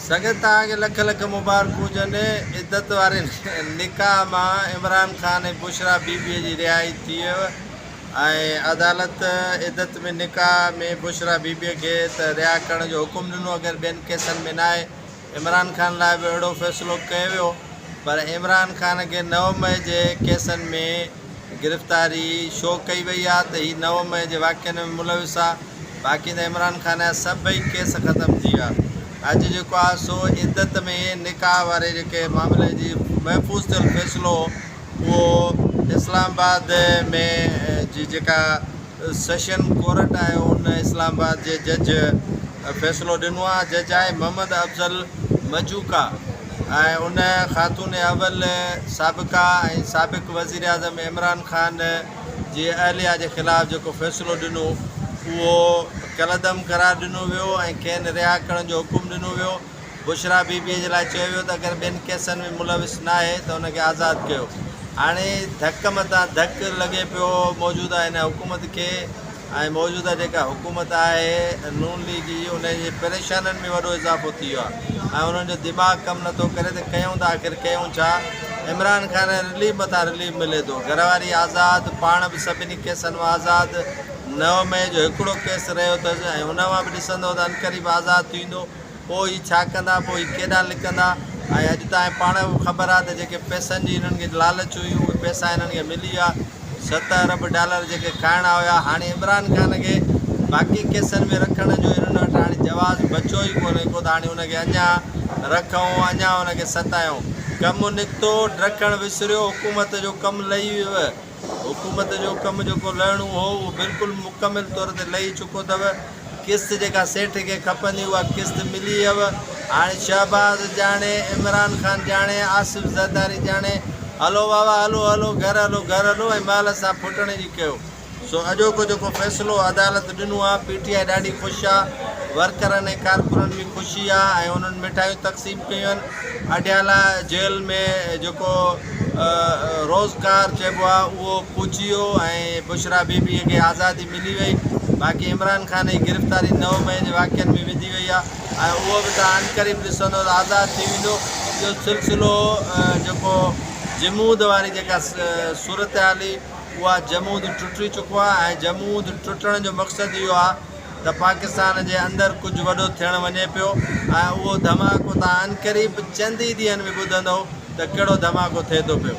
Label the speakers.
Speaker 1: संगत तव्हांखे लख लख मुबारकूं हुजनि। इज़त वारे निकाह मां इमरान ख़ान ऐं बुशरा बीबीअ जी रिहाई थी वियो ऐं अदालत इज़त में निकाह में बुशरा बीबीअ खे त रिहा करण जो हुकुम ॾिनो। अगरि ॿियनि केसनि में न आहे, इमरान ख़ान लाइ बि अहिड़ो फ़ैसिलो कयो वियो, पर इमरान ख़ान खे 9 मई जे केसनि में गिरफ़्तारी शो कई वई आहे त हीउ 9 मई जे वाक़िअनि में मुलविस आहे। बाक़ी त इमरान ख़ान जा सभई केस ख़तमु थी विया। अॼु जेको आहे सो इद्दत में निकाह वारे जेके मामले जी महफ़ूज़ थियल फ़ैसिलो उहो इस्लामाबाद में जी जेका सेशन कोर्ट आहे उन इस्लामाबाद जे जज फ़ैसिलो ॾिनो आहे। जज आहे मोहम्मद अफ़ज़ल मजूका ऐं उन ख़ातून अवल साबिक़ा ऐं साबिक़ वज़ीर आज़म इमरान ख़ान जी अहलिया जे ख़िलाफ़ु जेको फ़ैसिलो ॾिनो उहो कलदम करार ॾिनो वियो ऐं खेनि रिहा करण जो हुकुम ॾिनो वियो। बुशरा बीबीअ जे लाइ चयो वियो त अगरि ॿियनि केसनि में मुलविस न आहे त हुनखे आज़ादु कयो। हाणे धक मथां धक लॻे पियो मौजूदा हिन हुकूमत खे ऐं मौजूदा जेका हुकूमत आहे नून लीग जी उनजे परेशानियुनि में वॾो इज़ाफ़ो थी वियो आहे ऐं उन्हनि जो दिमाग़ कमु नथो करे त कयूं त आख़िर कयूं छा। इमरान ख़ान रिलीफ मथां रिलीफ मिले थो, घरवारी आज़ादु, पाण बि सभिनी केसनि मां आज़ादु। 9 मई जो हिकिड़ो केस रहियो अथसि ऐं हुन मां बि ॾिसंदो त अनक़रीब आज़ादु थींदो। पोइ हीअ छा कंदा, पोइ हीअ केॾा लिकंदा। ऐं अॼु तव्हांखे पाण बि ख़बर आहे त जेके पैसनि जी हिननि खे लालच हुई उहे पैसा हिननि खे मिली विया। 7 अरब डॉलर जेके खाइणा हुया, हाणे इमरान ख़ान खे बाक़ी केसनि में रखण जो हिननि वटि हाणे जवाज़ बचियो ई कोन्हे को त हाणे हुनखे अञा रखूं, अञा हुनखे सतायूं। कमु निकितो, ॾकणु विसरियो, हुकूमत जो कमु लही वियो। हुकूमत जो कमु जेको लहिणो हो उहो बिल्कुलु मुकमिल तौर ते लही चुको अथव। किस्त जेका सेठ खे खपंदी उहा किस्त मिली वियव। हाणे शहबाज़ ॼाणे, इमरान ख़ान ॼाणे, आसिफ़ ज़रदारी ॼाणे, हलो बाबा हलो हलो घर हलो घर हलो ऐं महिल सां फुटण जी कयो। सो अॼोको जेको फ़ैसिलो अदालत ॾिनो आहे, PTI ॾाढी ख़ुशि आहे, वर्करनि ऐं कारकुननि बि ख़ुशी आहे ऐं उन्हनि मिठाइयूं तक़सीम कयूं आहिनि। अडियाला जेल में जेको रोज़गार चइबो आहे उहो पुॼी वियो ऐं बुशरा बीबीअ खे आज़ादी मिली वई। बाक़ी इमरान ख़ान जी गिरफ़्तारी 9 मई जे वाक़िअनि में विधी वई आहे ऐं उहो बि तव्हां अनक़रीब ॾिसंदो त आज़ादु थी वेंदो। इहो सिलसिलो जेको जमूद वारी जेका सूरत हाल हुई उहा जमूद टुटी चुको आहे ऐं जमूद टुटण जो मक़सदु इहो आहे त पाकिस्तान जे अंदरि कुझु वॾो थियणु वञे पियो ऐं उहो धमाको तव्हां अनक़रीब चंद ई ॾींहंनि में ॿुधंदव त कहिड़ो धमाको थिए थो पियो।